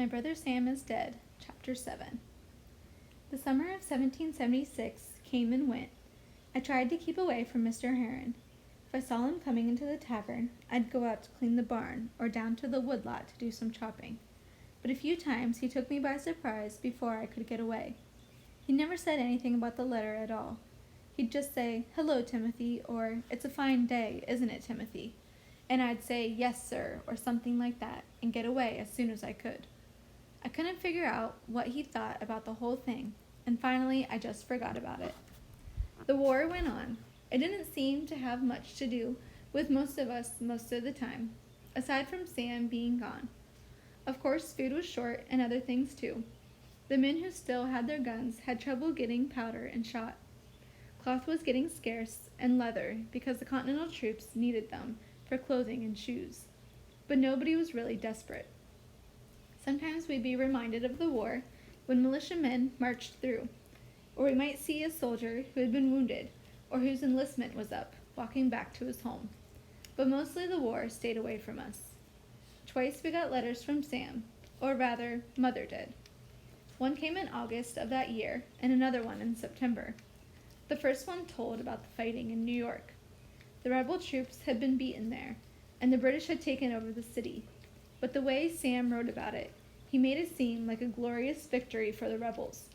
My Brother Sam is Dead, Chapter 7. The summer of 1776 came and went. I tried to keep away from Mr. Heron. If I saw him coming into the tavern, I'd go out to clean the barn or down to the woodlot to do some chopping. But a few times he took me by surprise before I could get away. He never said anything about the letter at all. He'd just say, "Hello, Timothy," or "It's a fine day, isn't it, Timothy?" And I'd say, "Yes, sir," or something like that, and get away as soon as I could. I couldn't figure out what he thought about the whole thing, and finally I just forgot about it. The war went on. It didn't seem to have much to do with most of us most of the time, aside from Sam being gone. Of course, food was short and other things too. The men who still had their guns had trouble getting powder and shot. Cloth was getting scarce, and leather, because the Continental troops needed them for clothing and shoes. But nobody was really desperate. Sometimes we'd be reminded of the war when militiamen marched through, or we might see a soldier who had been wounded or whose enlistment was up, walking back to his home. But mostly the war stayed away from us. Twice we got letters from Sam, or rather, Mother did. One came in August of that year, and another one in September. The first one told about the fighting in New York. The rebel troops had been beaten there, and the British had taken over the city. But the way Sam wrote about it, he made it seem like a glorious victory for the rebels.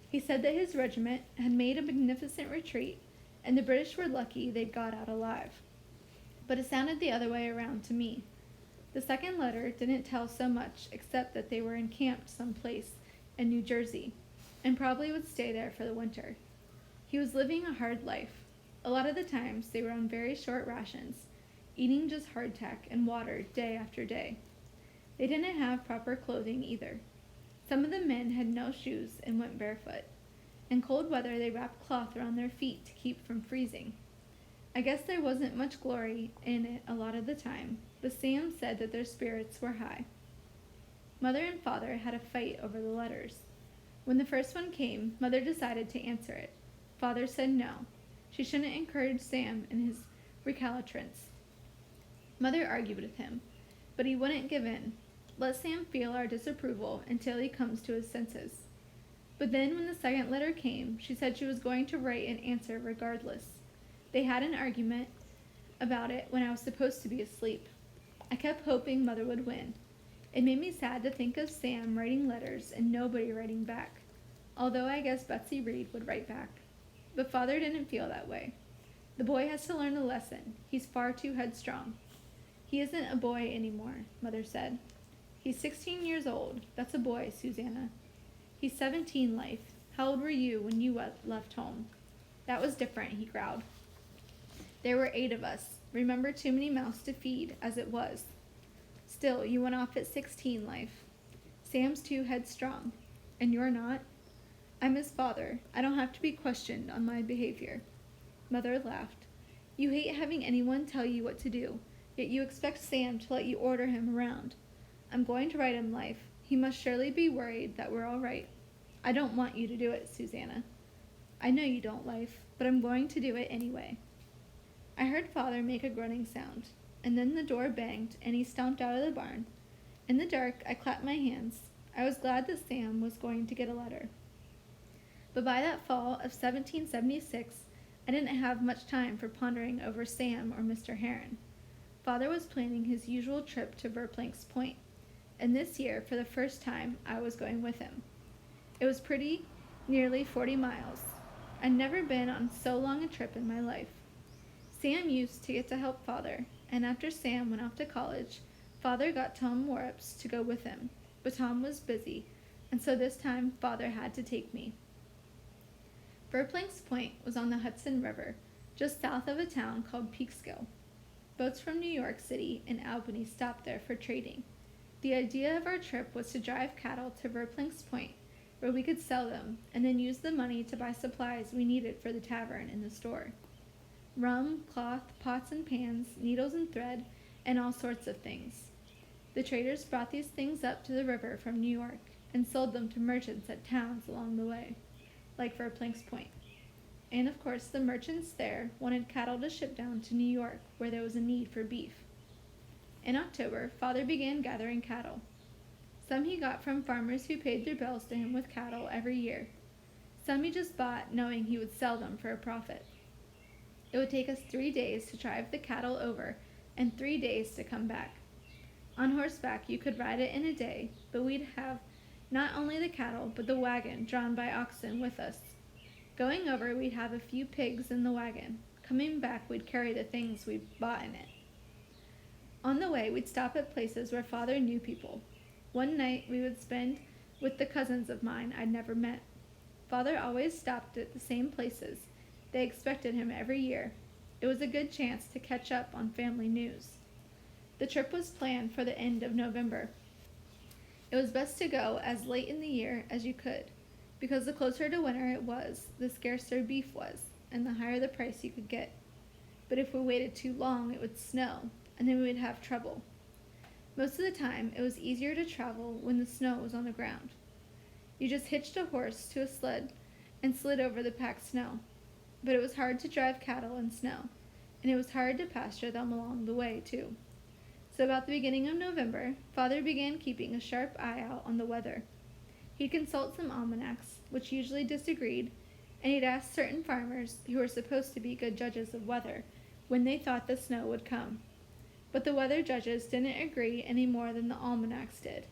He said that his regiment had made a magnificent retreat, and the British were lucky they'd got out alive. But it sounded the other way around to me. The second letter didn't tell so much except that they were encamped someplace in New Jersey, and probably would stay there for the winter. He was living a hard life. A lot of the times they were on very short rations, eating just hardtack and water day after day. They didn't have proper clothing either. Some of the men had no shoes and went barefoot. In cold weather they wrapped cloth around their feet to keep from freezing. I guess there wasn't much glory in it a lot of the time, but Sam said that their spirits were high. Mother and Father had a fight over the letters. When the first one came, Mother decided to answer it. Father said no. She shouldn't encourage Sam in his recalcitrance. Mother argued with him, but he wouldn't give in. Let Sam feel our disapproval until he comes to his senses. But then when the second letter came, she said she was going to write an answer regardless. They had an argument about it when I was supposed to be asleep. I kept hoping Mother would win. It made me sad to think of Sam writing letters and nobody writing back, although I guess Betsy Reed would write back. But Father didn't feel that way. The boy has to learn a lesson. He's far too headstrong. He isn't a boy anymore, Mother said. He's 16 years old. That's a boy, Susanna. He's 17, Life. How old were you when you left home? That was different, he growled. There were 8 of us. Remember, too many mouths to feed, as it was. Still, you went off at 16, Life. Sam's too headstrong. And you're not? I'm his father. I don't have to be questioned on my behavior. Mother laughed. You hate having anyone tell you what to do, yet you expect Sam to let you order him around. I'm going to write him, Life. He must surely be worried that we're all right. I don't want you to do it, Susanna. I know you don't, Life, but I'm going to do it anyway. I heard Father make a grunting sound, and then the door banged, and he stomped out of the barn. In the dark, I clapped my hands. I was glad that Sam was going to get a letter. But by that fall of 1776, I didn't have much time for pondering over Sam or Mr. Heron. Father was planning his usual trip to Verplank's Point, and this year, for the first time, I was going with him. It was pretty nearly 40 miles. I'd never been on so long a trip in my life. Sam used to get to help Father, and after Sam went off to college, Father got Tom Worps to go with him, but Tom was busy, and so this time Father had to take me. Verplank's Point was on the Hudson River, just south of a town called Peekskill. Boats from New York City and Albany stopped there for trading. The idea of our trip was to drive cattle to Verplank's Point, where we could sell them, and then use the money to buy supplies we needed for the tavern and the store. Rum, cloth, pots and pans, needles and thread, and all sorts of things. The traders brought these things up to the river from New York, and sold them to merchants at towns along the way, like Verplank's Point. And of course the merchants there wanted cattle to ship down to New York, where there was a need for beef. In October, Father began gathering cattle. Some he got from farmers who paid their bills to him with cattle every year. Some he just bought knowing he would sell them for a profit. It would take us 3 days to drive the cattle over and 3 days to come back. On horseback you could ride it in a day, but we'd have not only the cattle but the wagon drawn by oxen with us. Going over, we'd have a few pigs in the wagon. Coming back, we'd carry the things we'd bought in it. On the way, we'd stop at places where Father knew people. One night we would spend with the cousins of mine I'd never met. Father always stopped at the same places. They expected him every year. It was a good chance to catch up on family news. The trip was planned for the end of November. It was best to go as late in the year as you could, because the closer to winter it was, the scarcer beef was, and the higher the price you could get. But if we waited too long, it would snow, and then we would have trouble. Most of the time, it was easier to travel when the snow was on the ground. You just hitched a horse to a sled and slid over the packed snow. But it was hard to drive cattle in snow, and it was hard to pasture them along the way, too. So about the beginning of November, Father began keeping a sharp eye out on the weather. He'd consult some almanacs, which usually disagreed, and he'd ask certain farmers, who were supposed to be good judges of weather, when they thought the snow would come. But the weather judges didn't agree any more than the almanacs did.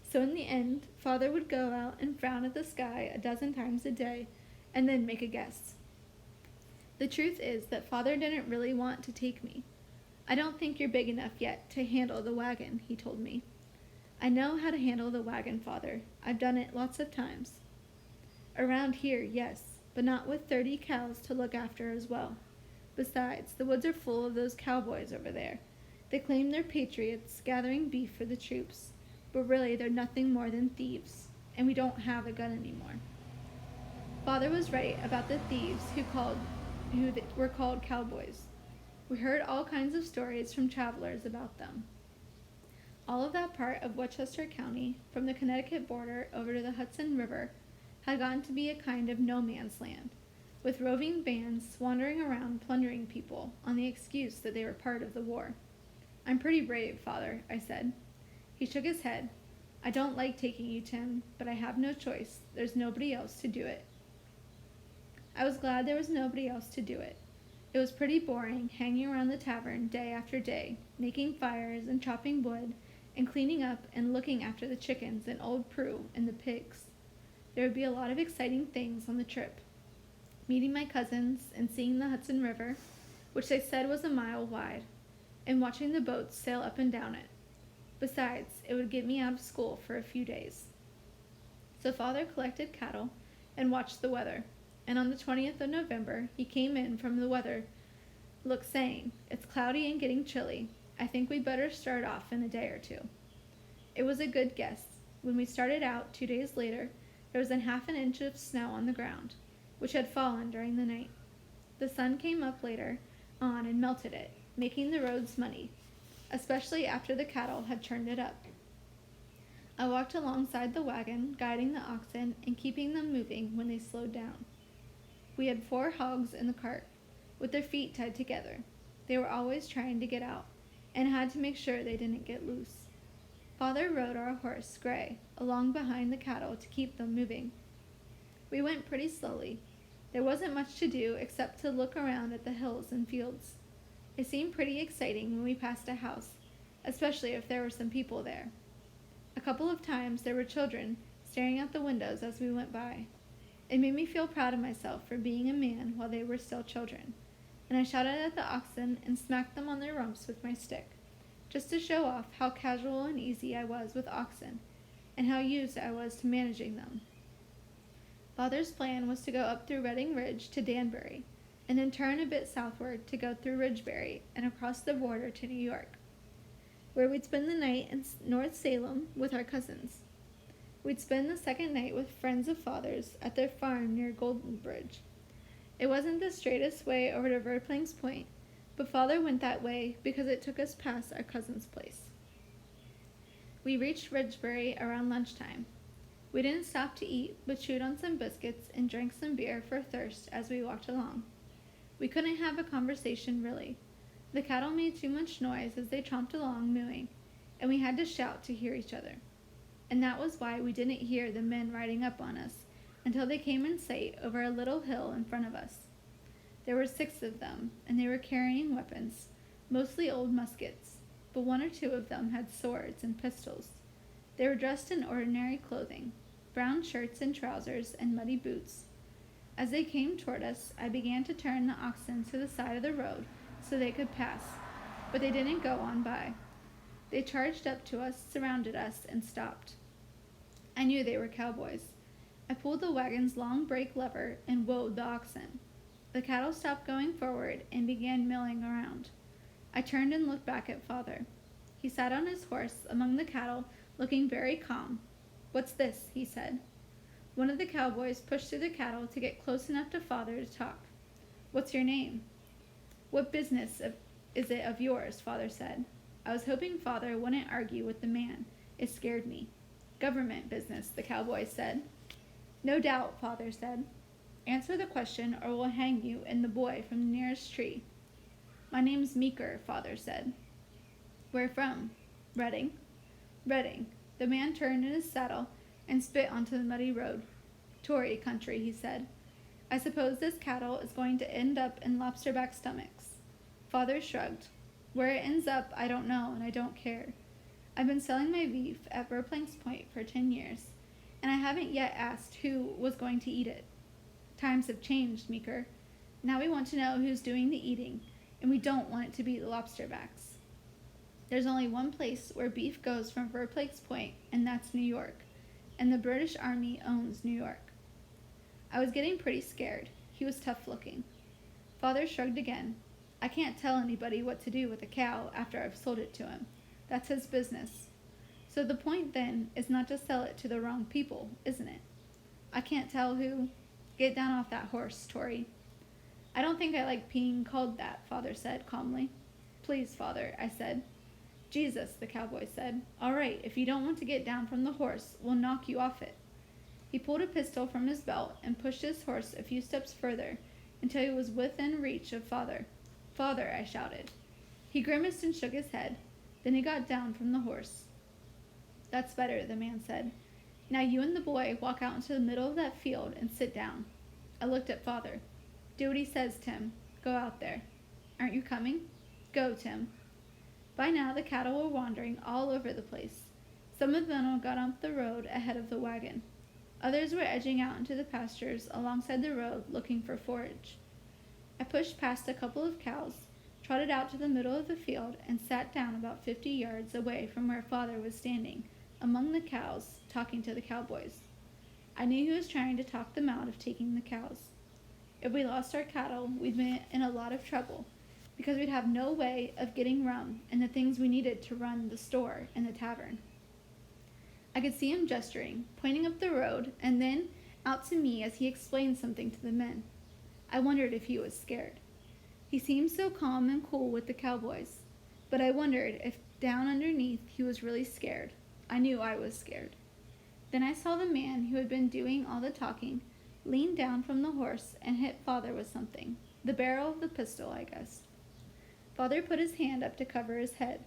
So in the end, Father would go out and frown at the sky 12 times a day, and then make a guess. The truth is that Father didn't really want to take me. "I don't think you're big enough yet to handle the wagon," he told me. "I know how to handle the wagon, Father. I've done it lots of times." "Around here, yes, but not with 30 cows to look after as well. Besides, the woods are full of those cowboys over there. They claim they're patriots, gathering beef for the troops, but really they're nothing more than thieves, and we don't have a gun anymore." Father was right about the thieves who were called cowboys. We heard all kinds of stories from travelers about them. All of that part of Westchester County, from the Connecticut border over to the Hudson River, had gotten to be a kind of no man's land, with roving bands wandering around plundering people on the excuse that they were part of the war. "I'm pretty brave, Father," I said. He shook his head. "I don't like taking you, Tim, but I have no choice. There's nobody else to do it." I was glad there was nobody else to do it. It was pretty boring hanging around the tavern day after day, making fires and chopping wood and cleaning up and looking after the chickens and old Prue and the pigs. There would be a lot of exciting things on the trip. Meeting my cousins and seeing the Hudson River, which they said was a mile wide, and watching the boats sail up and down it. Besides, it would get me out of school for a few days. So Father collected cattle and watched the weather. And on the 20th of November, he came in from the weather look saying, "It's cloudy and getting chilly. I think we'd better start off in a day or two." It was a good guess. When we started out 2 days later, there was 1/2 inch of snow on the ground, which had fallen during the night. The sun came up later on and melted it, making the roads muddy, especially after the cattle had churned it up. I walked alongside the wagon, guiding the oxen and keeping them moving when they slowed down. We had 4 hogs in the cart, with their feet tied together. They were always trying to get out, and had to make sure they didn't get loose. Father rode our horse, Gray, along behind the cattle to keep them moving. We went pretty slowly. There wasn't much to do except to look around at the hills and fields. It seemed pretty exciting when we passed a house, especially if there were some people there. A couple of times there were children staring out the windows as we went by. It made me feel proud of myself for being a man while they were still children, and I shouted at the oxen and smacked them on their rumps with my stick, just to show off how casual and easy I was with oxen, and how used I was to managing them. Father's plan was to go up through Redding Ridge to Danbury, and then turn a bit southward to go through Ridgebury and across the border to New York, where we'd spend the night in North Salem with our cousins. We'd spend the second night with friends of Father's at their farm near Golden Bridge. It wasn't the straightest way over to Verplanks Point, but Father went that way because it took us past our cousin's place. We reached Ridgebury around lunchtime. We didn't stop to eat, but chewed on some biscuits and drank some beer for thirst as we walked along. We couldn't have a conversation, really. The cattle made too much noise as they tromped along mooing, and we had to shout to hear each other. and that was why we didn't hear the men riding up on us until they came in sight over a little hill in front of us. There were 6 of them, and they were carrying weapons, mostly old muskets, but 1 or 2 of them had swords and pistols. They were dressed in ordinary clothing, brown shirts and trousers and muddy boots. As they came toward us, I began to turn the oxen to the side of the road so they could pass, but they didn't go on by. They charged up to us, surrounded us, and stopped. I knew they were cowboys. I pulled the wagon's long brake lever and whoa the oxen. The cattle stopped going forward and began milling around. I turned and looked back at Father. He sat on his horse among the cattle, looking very calm. "What's this?" he said. One of the cowboys pushed through the cattle to get close enough to Father to talk. "What's your name?" "What business is it of yours?" Father said. I was hoping Father wouldn't argue with the man. It scared me. "Government business," the cowboy said. "No doubt," Father said. "Answer the question or we'll hang you and the boy from the nearest tree." "My name's Meeker," Father said. "Where from?" "Redding." "Redding." The man turned in his saddle and spit onto the muddy road. "Tory country," he said. "I suppose this cattle is going to end up in lobsterback stomachs." Father shrugged. "Where it ends up, I don't know, and I don't care. I've been selling my beef at Verplank's Point for 10 years, and I haven't yet asked who was going to eat it. Times have changed, Meeker. Now we want to know who's doing the eating, and we don't want it to be the lobsterbacks. There's only one place where beef goes from Verplank's Point, and that's New York, and the British Army owns New York." I was getting pretty scared. He was tough looking. Father shrugged again. "I can't tell anybody what to do with a cow after I've sold it to him. That's his business. So the point then is not to sell it to the wrong people, isn't it? I can't tell who. Get down off that horse, Tory." "I don't think I like being called that," Father said calmly. "Please, Father," I said. "Jesus," the cowboy said. "All right, if you don't want to get down from the horse, we'll knock you off it." He pulled a pistol from his belt and pushed his horse a few steps further until he was within reach of Father. "Father," I shouted. He grimaced and shook his head. Then he got down from the horse. "That's better," the man said. "Now you and the boy walk out into the middle of that field and sit down." I looked at Father. "Do what he says, Tim. Go out there." "Aren't you coming?" "Go, Tim." By now the cattle were wandering all over the place. Some of them had got off the road ahead of the wagon. Others were edging out into the pastures alongside the road looking for forage. I pushed past a couple of cows, trotted out to the middle of the field, and sat down about 50 yards away from where Father was standing, among the cows, talking to the cowboys. I knew he was trying to talk them out of taking the cows. If we lost our cattle, we'd be in a lot of trouble, because we'd have no way of getting rum and the things we needed to run the store and the tavern. I could see him gesturing, pointing up the road, and then out to me as he explained something to the men. I wondered if he was scared. He seemed so calm and cool with the cowboys, but I wondered if down underneath he was really scared. I knew I was scared. Then I saw the man who had been doing all the talking lean down from the horse and hit Father with something. The barrel of the pistol, I guessed. Father put his hand up to cover his head.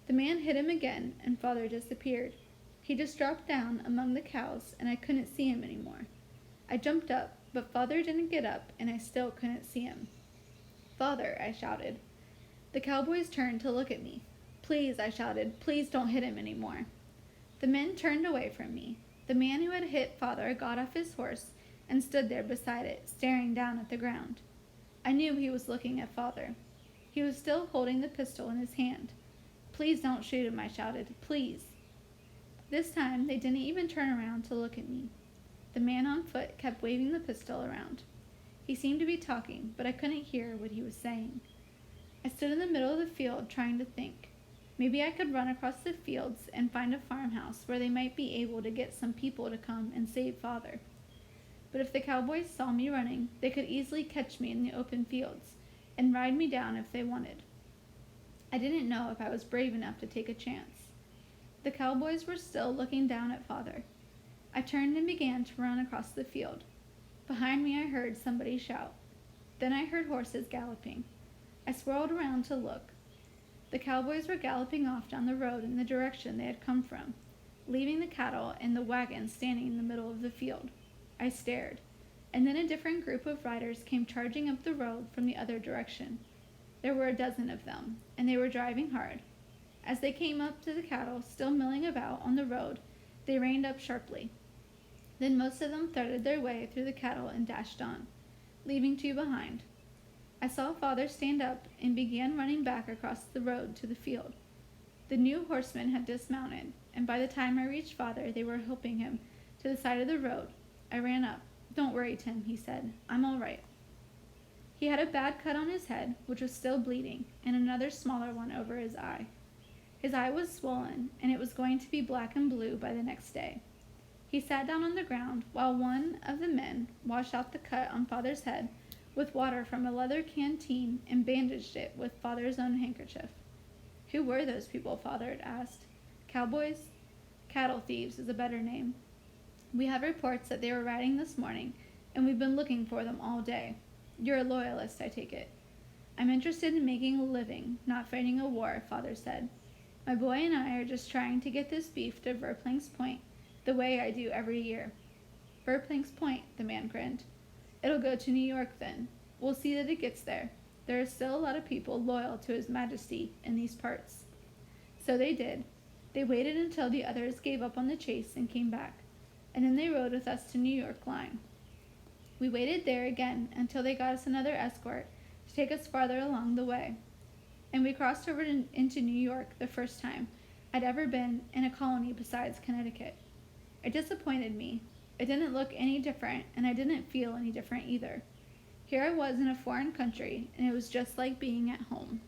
The man hit him again, and Father disappeared. He just dropped down among the cows, and I couldn't see him anymore. I jumped up, but Father didn't get up, and I still couldn't see him. "Father," I shouted. The cowboys turned to look at me. "Please," I shouted, "please don't hit him anymore." The men turned away from me. The man who had hit Father got off his horse and stood there beside it, staring down at the ground. I knew he was looking at Father. He was still holding the pistol in his hand. "Please don't shoot him," I shouted. "Please." This time they didn't even turn around to look at me. The man on foot kept waving the pistol around. He seemed to be talking, but I couldn't hear what he was saying. I stood in the middle of the field trying to think. Maybe I could run across the fields and find a farmhouse where they might be able to get some people to come and save Father. But if the cowboys saw me running, they could easily catch me in the open fields and ride me down if they wanted. I didn't know if I was brave enough to take a chance. The cowboys were still looking down at Father. I turned and began to run across the field. Behind me I heard somebody shout. Then I heard horses galloping. I swirled around to look. The cowboys were galloping off down the road in the direction they had come from. leaving the cattle and the wagon standing in the middle of the field. I stared, and then a different group of riders came charging up the road from the other direction. There were a dozen of them, and they were driving hard. As they came up to the cattle still milling about on the road, they reined up sharply. Then most of them threaded their way through the cattle and dashed on, leaving two behind. I saw Father stand up and began running back across the road to the field. The new horsemen had dismounted, and by the time I reached Father, they were helping him to the side of the road. I ran up. "Don't worry, Tim," he said. "I'm all right." He had a bad cut on his head, which was still bleeding, and another smaller one over his eye. His eye was swollen, and it was going to be black and blue by the next day. He sat down on the ground while one of the men washed out the cut on Father's head with water from a leather canteen and bandaged it with Father's own handkerchief. "Who were those people?" Father had asked. "Cowboys?" "Cattle thieves is a better name. We have reports that they were riding this morning, and we've been looking for them all day. You're a loyalist, I take it." "I'm interested in making a living, not fighting a war," Father said. "My boy and I are just trying to get this beef to Verplank's Point, the way I do every year." "Verplank's Point," the man grinned. "It'll go to New York then. We'll see that it gets there. There are still a lot of people loyal to His Majesty in these parts." So they did. They waited until the others gave up on the chase and came back, and then they rode with us to New York line. We waited there again until they got us another escort to take us farther along the way, and we crossed over into New York the first time I'd ever been in a colony besides Connecticut. It disappointed me. It didn't look any different, and I didn't feel any different either. Here I was in a foreign country, and it was just like being at home.